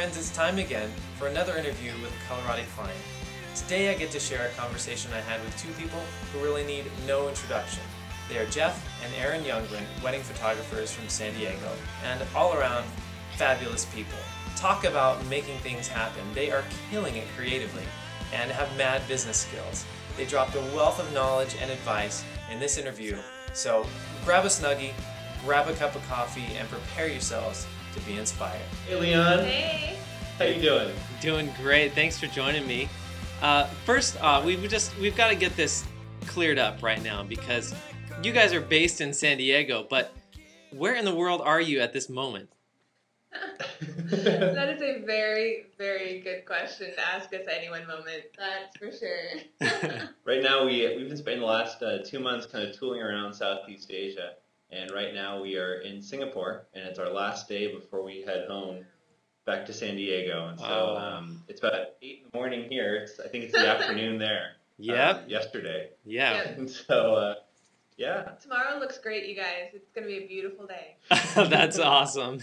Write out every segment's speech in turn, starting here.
friends, it's time again for another interview with a Colorati client. Today I get to share a conversation I had with two people who really need no introduction. They are Jeff and Erin Youngren, wedding photographers from San Diego, and all around fabulous people. Talk about making things happen. They are killing it creatively and have mad business skills. They dropped a wealth of knowledge and advice in this interview, so grab a Snuggie, grab a cup of coffee, and prepare yourselves to be inspired. Hey Leon. Hey. How you doing? Doing great. Thanks for joining me. First, we've got to get this cleared up right now because you guys are based in San Diego, but where in the world are you at this moment? That is a very, very good question to ask us at any one moment. That's for sure. Right now, we've been spending the last 2 months kind of tooling around Southeast Asia, and right now we are in Singapore, and it's our last day before we head home back to San Diego. And so it's about 8 in the morning here. I think it's the afternoon there. Yep. Yesterday. Yeah. Yep. And so yeah. Tomorrow looks great, you guys. It's going to be a beautiful day. That's awesome.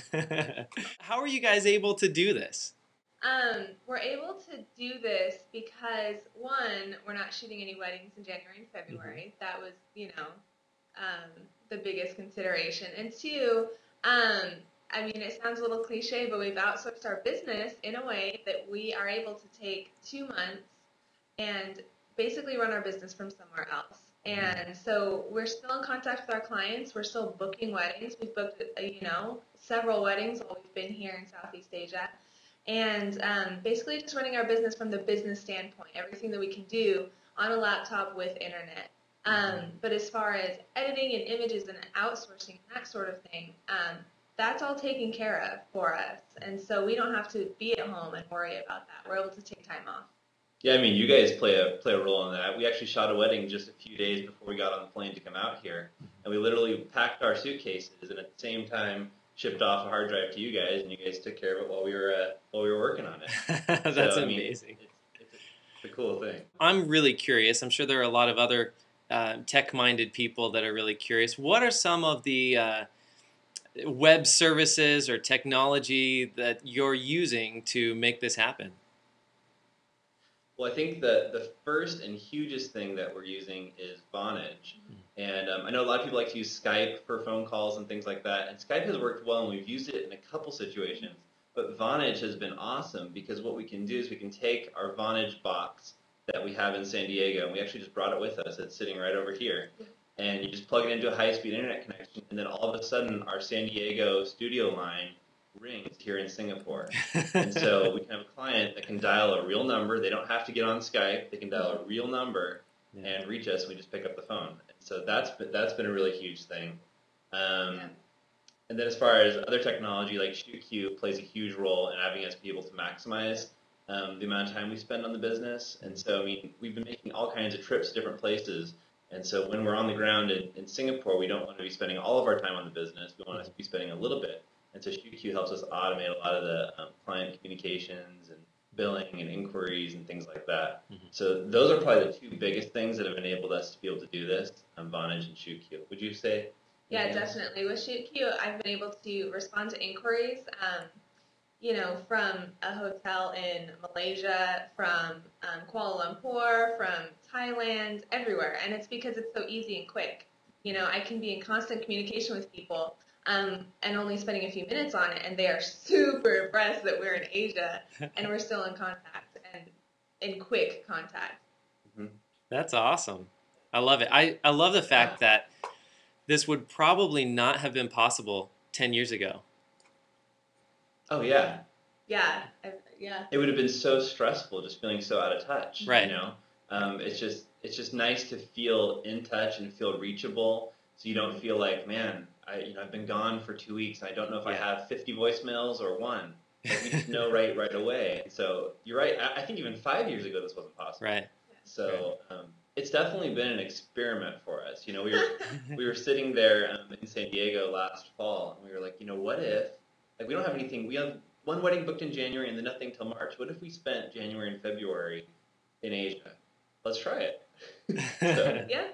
How are you guys able to do this? We're able to do this because, one, we're not shooting any weddings in January and February. That was, the biggest consideration. And two, I mean, it sounds a little cliche, but we've outsourced our business in a way that we are able to take 2 months and basically run our business from somewhere else. And so we're still in contact with our clients. We're still booking weddings. We've booked, several weddings while we've been here in Southeast Asia. And basically just running our business from the business standpoint, everything that we can do on a laptop with internet. But as far as editing and images and outsourcing and that sort of thing, that's all taken care of for us. And so we don't have to be at home and worry about that. We're able to take time off. Yeah, I mean, you guys play a role in that. We actually shot a wedding just a few days before we got on the plane to come out here, and we literally packed our suitcases and at the same time shipped off a hard drive to you guys, and you guys took care of it while we were working on it. That's amazing. It's a cool thing. I'm really curious. I'm sure there are a lot of other tech-minded people that are really curious. What are some of the web services or technology that you're using to make this happen? Well, I think the first and hugest thing that we're using is Vonage. And I know a lot of people like to use Skype for phone calls and things like that. And Skype has worked well, and we've used it in a couple situations. But Vonage has been awesome because what we can do is we can take our Vonage box that we have in San Diego, and we actually just brought it with us. It's sitting right over here. And you just plug it into a high-speed internet connection, and then all of a sudden our San Diego studio line rings here in Singapore. And so we can have a client that can dial a real number. They don't have to get on Skype. They can dial a real number and reach us, and we just pick up the phone. And so that's been a really huge thing. And then as far as other technology, like ShootQ plays a huge role in having us be able to maximize the amount of time we spend on the business. And so, I mean, we've been making all kinds of trips to different places. And so when we're on the ground in Singapore, we don't want to be spending all of our time on the business. We want to be spending a little bit. And so ShootQ helps us automate a lot of the client communications and billing and inquiries and things like that. So those are probably the two biggest things that have enabled us to be able to do this, Vonage and ShootQ. Would you say? Yeah, definitely. With ShootQ, I've been able to respond to inquiries, from a hotel in Malaysia, from Kuala Lumpur, from Thailand, everywhere. And it's because it's so easy and quick. I can be in constant communication with people. And only spending a few minutes on it, and they are super impressed that we're in Asia and we're still in contact and in quick contact. That's awesome. I love it. I love the fact that this would probably not have been possible 10 years ago. Oh, yeah. Yeah. It would have been so stressful just feeling so out of touch. Right. It's just nice to feel in touch and feel reachable, so you don't feel like, man, I've been gone for 2 weeks. I don't know if I have 50 voicemails or one. Like, we just know right away. So you're right. I think even 5 years ago this wasn't possible. Right. So it's definitely been an experiment for us. We were sitting there in San Diego last fall, and we were like, what if, like, we don't have anything. We have one wedding booked in January and then nothing till March. What if we spent January and February in Asia? Let's try it. Yeah.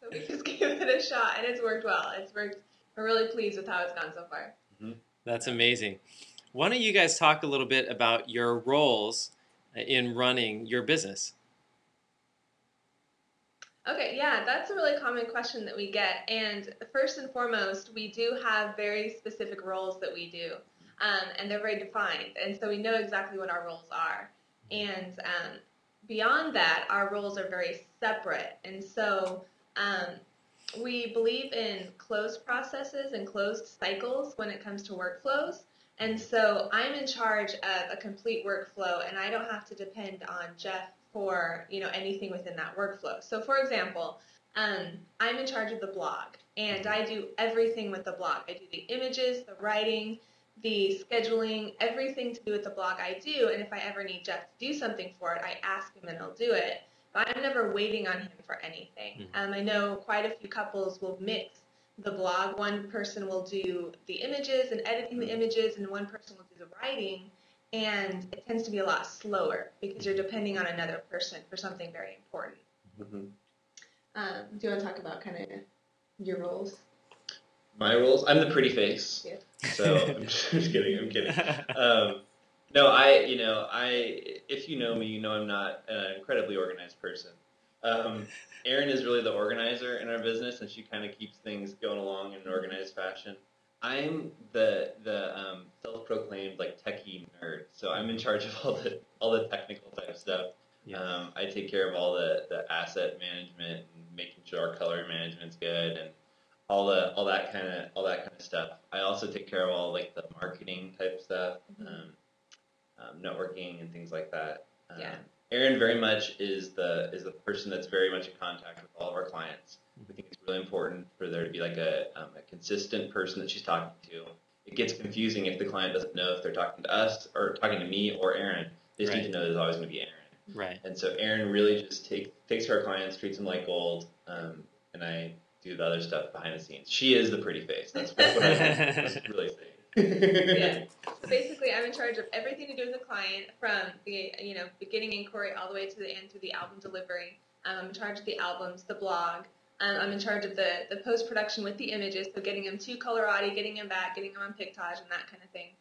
So we just gave it a shot, and it's worked well. We're really pleased with how it's gone so far. That's amazing. Why don't you guys talk a little bit about your roles in running your business? Okay, yeah, that's a really common question that we get. And first and foremost, we do have very specific roles that we do, and they're very defined. And so we know exactly what our roles are. And beyond that, our roles are very separate. And so we believe in closed processes and closed cycles when it comes to workflows. And so I'm in charge of a complete workflow, and I don't have to depend on Jeff for anything within that workflow. So, for example, I'm in charge of the blog, and I do everything with the blog. I do the images, the writing, the scheduling, everything to do with the blog I do. And if I ever need Jeff to do something for it, I ask him and he'll do it. But I'm never waiting on him for anything. I know quite a few couples will mix the blog. One person will do the images and editing the images, and one person will do the writing. And it tends to be a lot slower because you're depending on another person for something very important. Mm-hmm. Do you want to talk about kind of your roles? My roles? I'm the pretty face. Yeah. So I'm just kidding. I'm kidding. No, if you know me, you know I'm not an incredibly organized person. Erin is really the organizer in our business, and she kind of keeps things going along in an organized fashion. I'm the self-proclaimed like techie nerd, so I'm in charge of all the technical type stuff. Yeah. I take care of all the asset management and making sure our color management's good and all that kind of stuff. I also take care of all like the marketing type stuff, networking and things like that. Yeah. Erin very much is the person that's very much in contact with all of our clients. We think it's really important for there to be like a consistent person that she's talking to. It gets confusing if the client doesn't know if they're talking to us or talking to me or Erin. They just need to know there's always going to be Erin. Right. And so Erin really just takes her clients, treats them like gold, and I do the other stuff behind the scenes. She is the pretty face. That's what I was really saying. Yeah. So basically, I'm in charge of everything to do with the client, from the beginning inquiry all the way to the end through the album delivery. I'm in charge of the albums, the blog. I'm in charge of the post production with the images, so getting them to Colorati, getting them back, getting them on Pictage, and that kind of thing.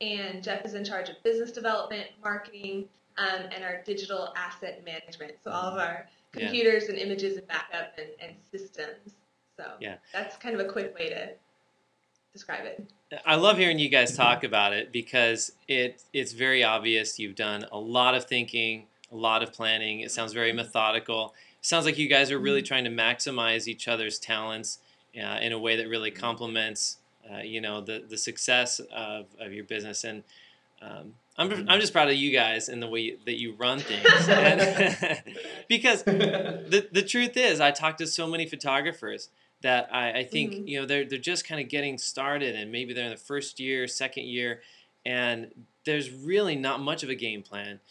And Jeff is in charge of business development, marketing, and our digital asset management. So all of our computers and images and backup and systems. So that's kind of a quick way to describe it. I love hearing you guys talk about it because it's very obvious you've done a lot of thinking, a lot of planning. It sounds very methodical. It sounds like you guys are really trying to maximize each other's talents in a way that really complements the success of your business. And I'm just proud of you guys in the way that you run things. Because the truth is, I talk to so many photographers that I think they're just kind of getting started, and maybe they're in the first year, second year, and there's really not much of a game plan.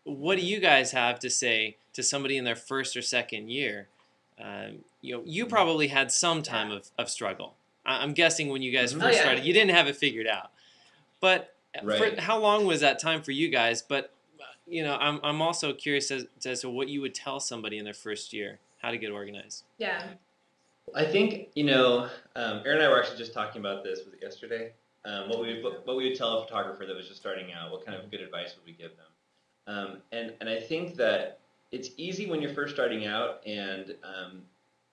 What do you guys have to say to somebody in their first or second year? You probably had some time of struggle. I'm guessing when you guys first started, you didn't have it figured out. But how long was that time for you guys? But I'm also curious as to what you would tell somebody in their first year, how to get organized. Yeah. I think Erin and I were actually just talking about this. Was it yesterday? What we would tell a photographer that was just starting out. What kind of good advice would we give them? And I think that it's easy when you're first starting out and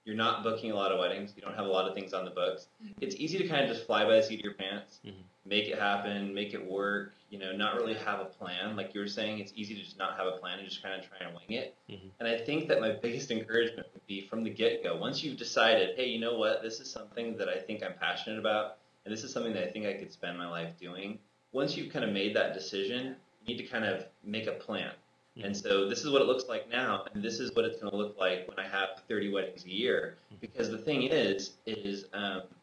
you're not booking a lot of weddings. You don't have a lot of things on the books. It's easy to kind of just fly by the seat of your pants, make it happen, make it work. Not really have a plan. Like you were saying, it's easy to just not have a plan and just kind of try and wing it. And I think that my biggest encouragement would be from the get-go. Once you've decided, hey, you know what, this is something that I think I'm passionate about, and this is something that I think I could spend my life doing. Once you've kind of made that decision, you need to kind of make a plan. And so this is what it looks like now, and this is what it's going to look like when I have 30 weddings a year. Because the thing is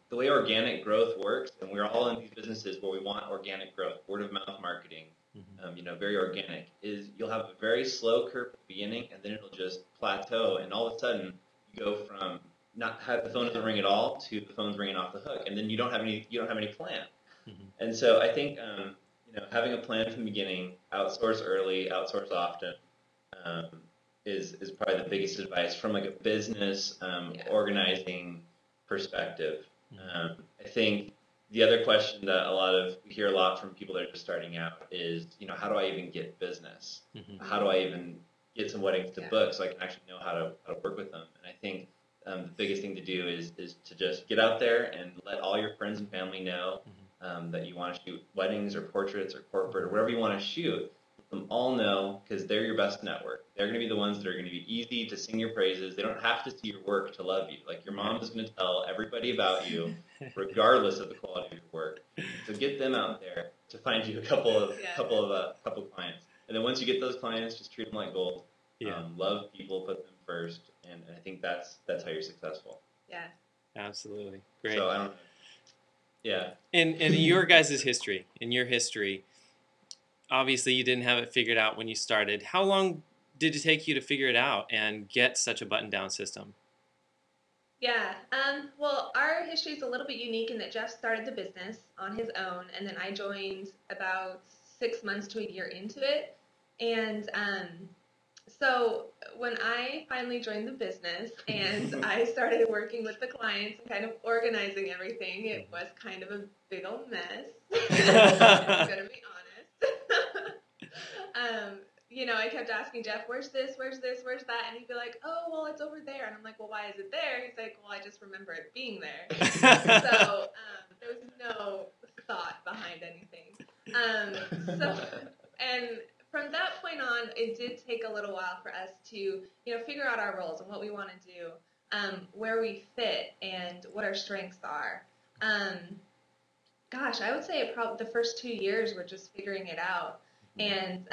the way organic growth works, and we're all in these businesses where we want organic growth, word of mouth marketing, very organic, is you'll have a very slow curve at the beginning, and then it'll just plateau, and all of a sudden you go from not have the phone doesn't ring at all to the phone's ringing off the hook, and then you don't have any plan. And so I think having a plan from the beginning, outsource early, outsource often, is probably the biggest advice from like a business organizing perspective. I think the other question that we hear a lot from people that are just starting out is, how do I even get business? Mm-hmm. How do I even get some weddings to book so I can actually know how to work with them? And I think the biggest thing to do is to just get out there and let all your friends and family know that you want to shoot weddings or portraits or corporate or whatever you want to shoot. Let them all know, because they're your best network. They're going to be the ones that are going to be easy to sing your praises. They don't have to see your work to love you. Like, your mom is going to tell everybody about you, regardless of the quality of your work. So get them out there to find you a couple of clients. And then once you get those clients, just treat them like gold. Love people, put them first, and I think that's how you're successful. Yeah. Absolutely. Great. So I don't know. Yeah. In your guys' history, obviously you didn't have it figured out when you started. How long did it take you to figure it out and get such a button-down system? Yeah. Well, our history is a little bit unique in that Jeff started the business on his own, and then I joined about 6 months to a year into it. And so when I finally joined the business and I started working with the clients and kind of organizing everything, it was kind of a big old mess. I'm going to be honest. I kept asking Jeff, where's this, where's that? And he'd be like, oh, well, it's over there. And I'm like, well, why is it there? He's like, well, I just remember it being there. So there was no thought behind anything. And from that point on, it did take a little while for us to, figure out our roles and what we want to do, where we fit, and what our strengths are. I would say the first 2 years were just figuring it out. And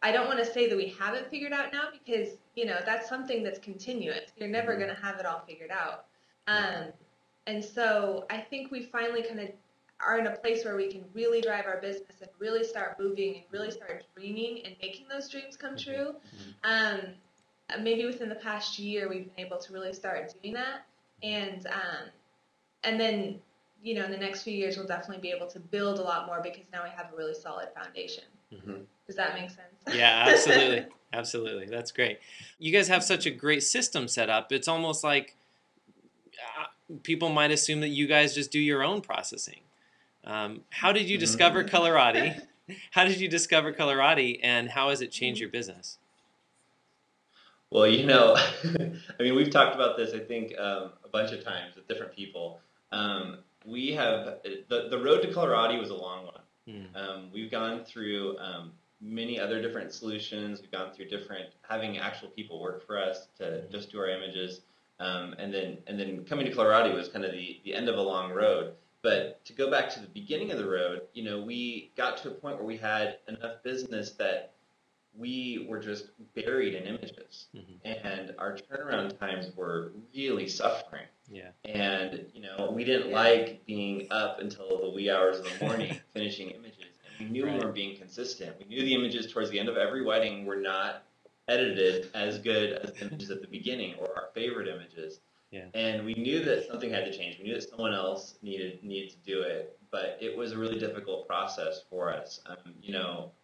I don't want to say that we have it figured out now because, that's something that's continuous. You're never going to have it all figured out. And so I think we finally kind of are in a place where we can really drive our business and really start moving and really start dreaming and making those dreams come true. Maybe within the past year, we've been able to really start doing that. And then, in the next few years, we'll definitely be able to build a lot more because now we have a really solid foundation. Does that make sense? Yeah, absolutely. Absolutely. That's great. You guys have such a great system set up. It's almost like people might assume that you guys just do your own processing. How did you discover Colorati? How did you discover Colorati, and how has it changed your business? Well, we've talked about this, I think, a bunch of times with different people. We have the road to Colorati was a long one. We've gone through many other different solutions. We've gone through having actual people work for us to just do our images, and then coming to Colorati was kind of the end of a long road. But to go back to the beginning of the road, we got to a point where we had enough business that we were just buried in images, and our turnaround times were really suffering. Yeah. And we didn't like being up until the wee hours of the morning finishing images. And we knew we weren't being consistent. We knew the images towards the end of every wedding were not edited as good as the images at the beginning or our favorite images. Yeah. And we knew that something had to change. We knew that someone else needed to do it, but it was a really difficult process for us.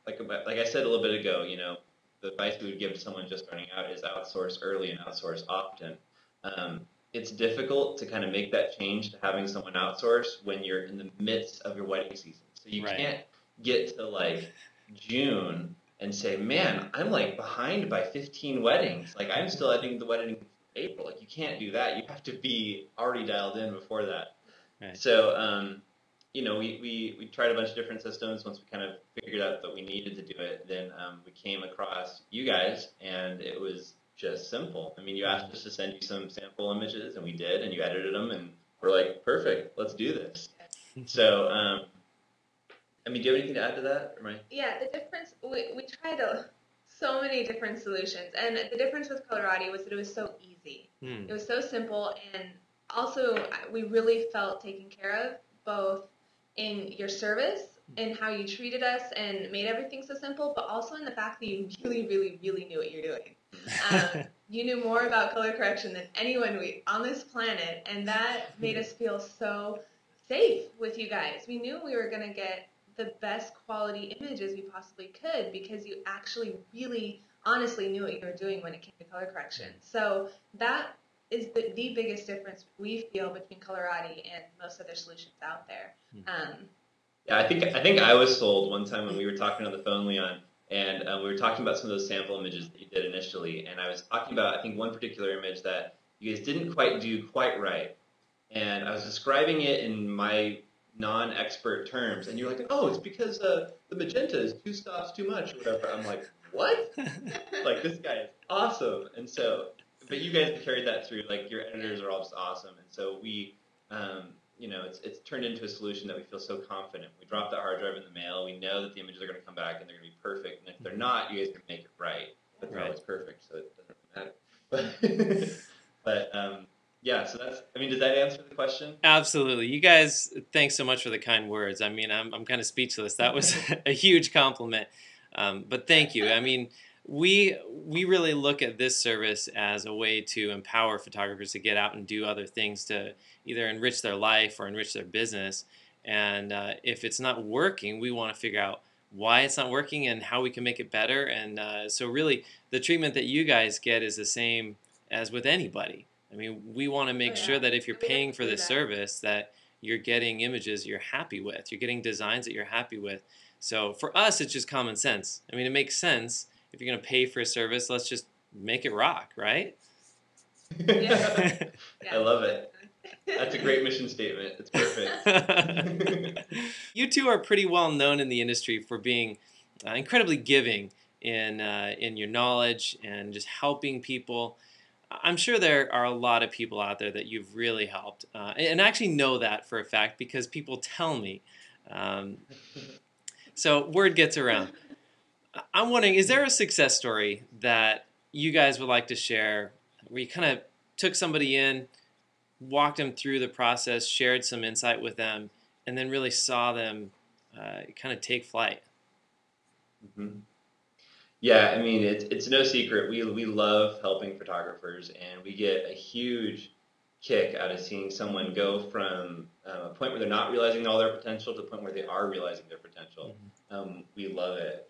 Like I said a little bit ago, the advice we would give to someone just starting out is outsource early and outsource often. It's difficult to kind of make that change to having someone outsource when you're in the midst of your wedding season. So you can't get to like June and say, man, I'm like behind by 15 weddings. Like, I'm still editing the wedding April. Like, you can't do that. You have to be already dialed in before that. Right. So, we tried a bunch of different systems. Once we kind of figured out that we needed to do it, then we came across you guys, and it was just simple. I mean, you asked us to send you some sample images, and we did, and you edited them, and we're like, perfect, let's do this. So, do you have anything to add to that? Yeah, the difference, we tried so many different solutions, and the difference with Colorati was that it was so easy. It was so simple, and also we really felt taken care of, both in your service and how you treated us and made everything so simple, but also in the fact that you really, really, really knew what you're doing. You knew more about color correction than anyone on this planet, and that made us feel so safe with you guys. We knew we were going to get the best quality images we possibly could because you actually really honestly knew what you were doing when it came to color correction. So that the biggest difference we feel between Colorati and most other solutions out there. Yeah, I think I was sold one time when we were talking on the phone, Leon, and we were talking about some of those sample images that you did initially, and I was talking about, I think, one particular image that you guys didn't quite do quite right, and I was describing it in my non-expert terms, and you're like, oh, it's because the magenta is 2 stops too much, or whatever. I'm like, what? Like, this guy is awesome. And so, but you guys carried that through. Like, your editors are all just awesome, and so we, you know, it's turned into a solution that we feel so confident. We drop that hard drive in the mail. We know that the images are going to come back and they're going to be perfect. And if they're not, you guys can make it right. But they're always perfect, so it doesn't matter. But yeah, so that's, I mean, does that answer the question? Absolutely. You guys, thanks so much for the kind words. I mean, I'm kind of speechless. That was a huge compliment. But thank you. I mean, we really look at this service as a way to empower photographers to get out and do other things to either enrich their life or enrich their business. And if it's not working, we want to figure out why it's not working and how we can make it better. And so really, the treatment that you guys get is the same as with anybody. I mean, we want to make sure that if you're paying for this service, that you're getting images you're happy with. You're getting designs that you're happy with. So for us, it's just common sense. I mean, it makes sense. If you're going to pay for a service, let's just make it rock, right? Yeah. I love it. That's a great mission statement. It's perfect. You two are pretty well known in the industry for being incredibly giving in your knowledge and just helping people. I'm sure there are a lot of people out there that you've really helped, and I actually know that for a fact because people tell me. So word gets around. I'm wondering, is there a success story that you guys would like to share where you kind of took somebody in, walked them through the process, shared some insight with them, and then really saw them kind of take flight? Mm-hmm. Yeah, I mean, it's no secret. We love helping photographers, and we get a huge kick out of seeing someone go from a point where they're not realizing all their potential to the point where they are realizing their potential. We love it.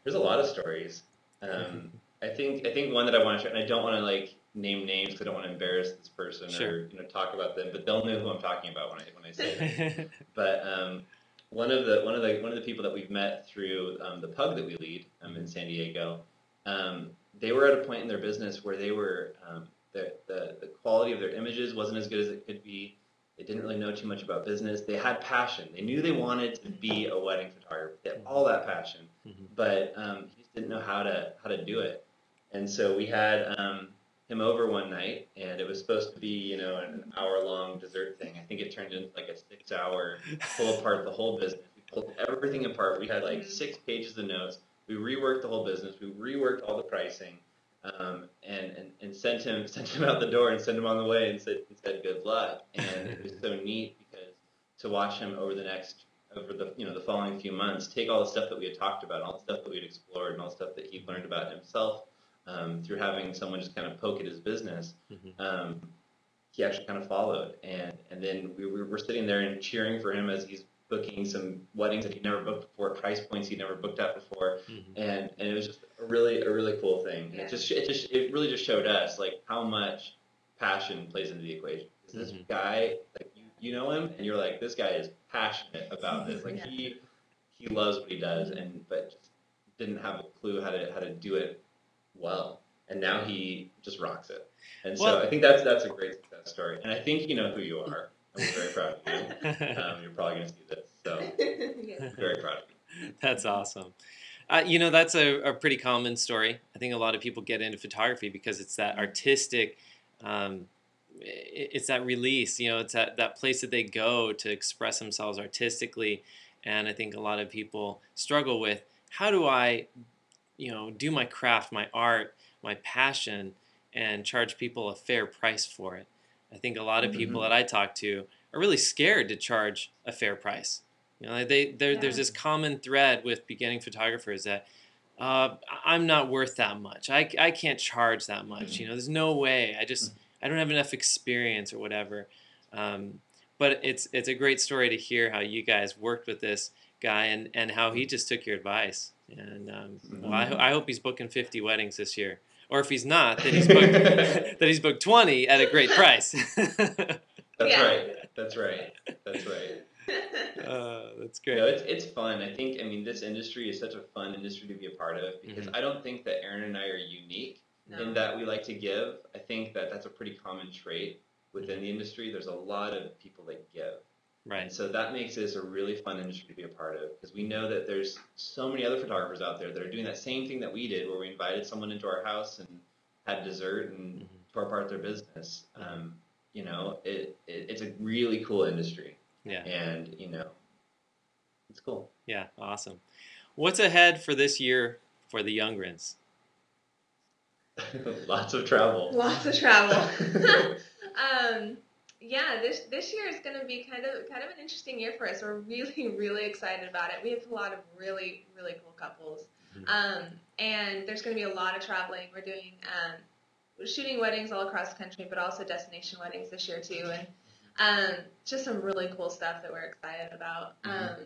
There's a lot of stories. I think one that I want to share, and I don't want to like name names because I don't want to embarrass this person or talk about them, but they'll know who I'm talking about when I say this. But one of the people that we've met through the pub that we lead in San Diego, they were at a point in their business where they were the quality of their images wasn't as good as it could be. They didn't really know too much about business. They had passion. They knew they wanted to be a wedding photographer. They had all that passion, but he just didn't know how to do it. And so we had him over one night, and it was supposed to be an hour-long dessert thing. I think it turned into like a 6-hour pull apart the whole business. We pulled everything apart. We had like 6 pages of notes. We reworked the whole business. We reworked all the pricing. And sent him out the door and sent him on the way and said good luck. And it was so neat because to watch him over the following few months take all the stuff that we had talked about, all the stuff that we had explored, and all the stuff that he learned about himself through having someone just kind of poke at his business. He actually kind of followed, and then we were sitting there and cheering for him as he's booking some weddings that he'd never booked before, price points he'd never booked at before, and it was just a really cool thing. And it really just showed us like how much passion plays into the equation. This guy, like you know him, and you're like, this guy is passionate about this. Like he loves what he does, but just didn't have a clue how to do it well. And now he just rocks it. And so I think that's a great success story. And I think you know who you are. And we're very proud of you. You're probably going to see this, so very proud of you. That's awesome. That's a pretty common story. I think a lot of people get into photography because it's that artistic, it's that release. It's that place that they go to express themselves artistically. And I think a lot of people struggle with, how do I, do my craft, my art, my passion, and charge people a fair price for it? I think a lot of people that I talk to are really scared to charge a fair price. There's this common thread with beginning photographers that I'm not worth that much. I can't charge that much. There's no way. I don't have enough experience or whatever. But it's a great story to hear how you guys worked with this guy and how he just took your advice. And I hope he's booking 50 weddings this year. or if he's not, then he's booked that he's booked 20 at a great price. That's right. That's right. That's right. That's great. It's fun. I mean, this industry is such a fun industry to be a part of because I don't think that Aaron and I are unique in that we like to give. I think that that's a pretty common trait within the industry. There's a lot of people that give. Right. And so that makes this a really fun industry to be a part of because we know that there's so many other photographers out there that are doing that same thing that we did, where we invited someone into our house and had dessert and tore apart their business. It's a really cool industry. Yeah. And, it's cool. Yeah, awesome. What's ahead for this year for the Youngrens? Lots of travel. Lots of travel. Yeah, this year is going to be kind of an interesting year for us. We're really, really excited about it. We have a lot of really, really cool couples. And there's going to be a lot of traveling. We're doing shooting weddings all across the country, but also destination weddings this year too. And just some really cool stuff that we're excited about. So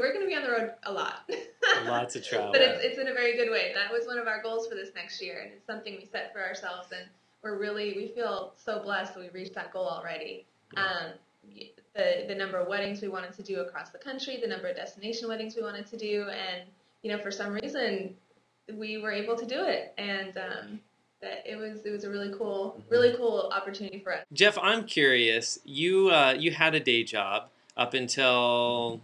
we're going to be on the road a lot. Lots of travel. But it's in a very good way. That was one of our goals for this next year, and it's something we set for ourselves, and we feel so blessed that we reached that goal already. The number of weddings we wanted to do across the country, the number of destination weddings we wanted to do, and for some reason we were able to do it, and that it was a really cool opportunity for us. Jeff, I'm curious. You had a day job up until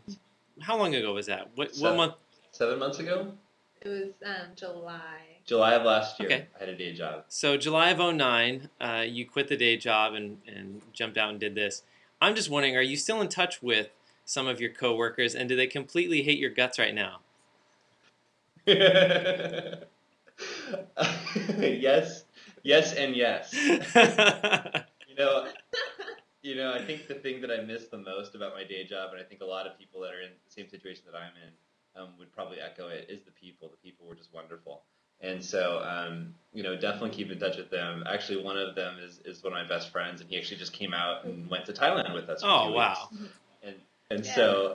how long ago was that? What month? 7 months ago. It was July. July of last year. Okay. I had a day job. So July of 2009, you quit the day job and jumped out and did this. I'm just wondering, are you still in touch with some of your coworkers, and do they completely hate your guts right now? Yes, and yes. I think the thing that I miss the most about my day job, and I think a lot of people that are in the same situation that I'm in would probably echo it, is the people. The people were just wonderful. And so, definitely keep in touch with them. Actually, one of them is one of my best friends, and he actually just came out and went to Thailand with us for 2 weeks. Wow. So,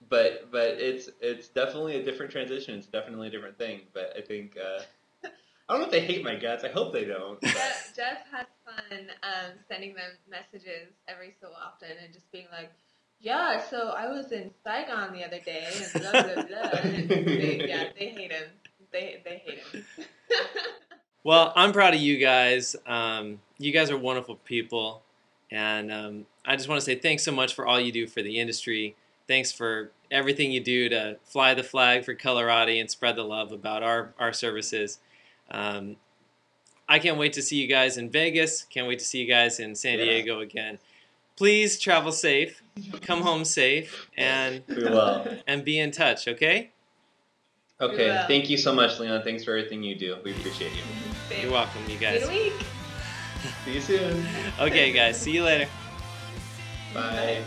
but it's definitely a different transition. It's definitely a different thing. But I think I don't know if they hate my guts. I hope they don't. Jeff has fun sending them messages every so often and just being like, yeah, so I was in Saigon the other day and blah, blah, blah. And they hate him. They hate him. Well, I'm proud of you guys. You guys are wonderful people. And I just want to say thanks so much for all you do for the industry. Thanks for everything you do to fly the flag for Colorati and spread the love about our services. I can't wait to see you guys in Vegas. Can't wait to see you guys in San Diego again. Please travel safe, come home safe, and we will. And be in touch, okay? Okay, thank you so much, Leon. Thanks for everything you do. We appreciate you. You're welcome, you guys. See you in a week. See you soon. Okay, guys. See you later. Bye.